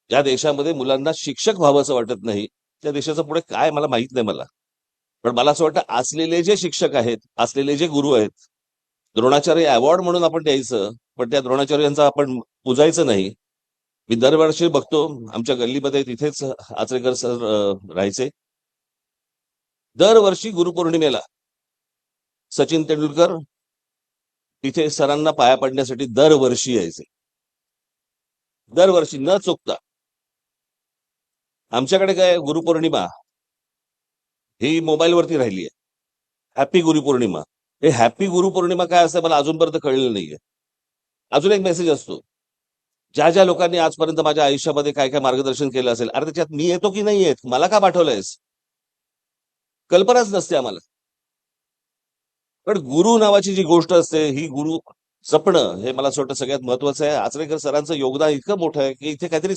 ज्या देशामध्ये मुलांना शिक्षक व्हावं असं वाटत नाही, त्या देशाचं पुढे काय मला माहित नाही मला. पण मला असं वाटतं असलेले जे शिक्षक आहेत, असलेले जे गुरु आहेत, द्रोणाचार्य अवॉर्ड म्हणून आपण द्यायचं, पण त्या द्रोणाचार्यांचा आपण पुजायचं नाही. मी दरवर्षी बघतो आमच्या गल्लीमध्ये तिथेच आचरेकर सर राहायचे. दरवर्षी गुरुपौर्णिमेला सचिन तेंडुलकर तिथे सरांना पाया पडण्यासाठी दरवर्षी यायचे. दरवर्षी न चुकता. आमच्याकडे काय गुरुपौर्णिमा ही मोबाईलवरती राहिली आहे. हॅपी गुरुपौर्णिमा. हे हॅपी गुरुपौर्णिमा काय असं मला अजूनपर्यंत कळलेलं नाहीये. अजून एक मेसेज असतो. ज्या ज्या लोकांनी आजपर्यंत माझ्या आयुष्यामध्ये काय काय मार्गदर्शन केलं असेल, अरे त्याच्यात मी येतो की नाही येत, मला का पाठवलंयस, कल्पनाच नसते आम्हाला. पण गुरु नावाची जी गोष्ट असते ही गुरु जपणं हे मला असं वाटतं सगळ्यात महत्वाचं आहे. आचरेकर सरांचं योगदान इतकं मोठं आहे की इथे काहीतरी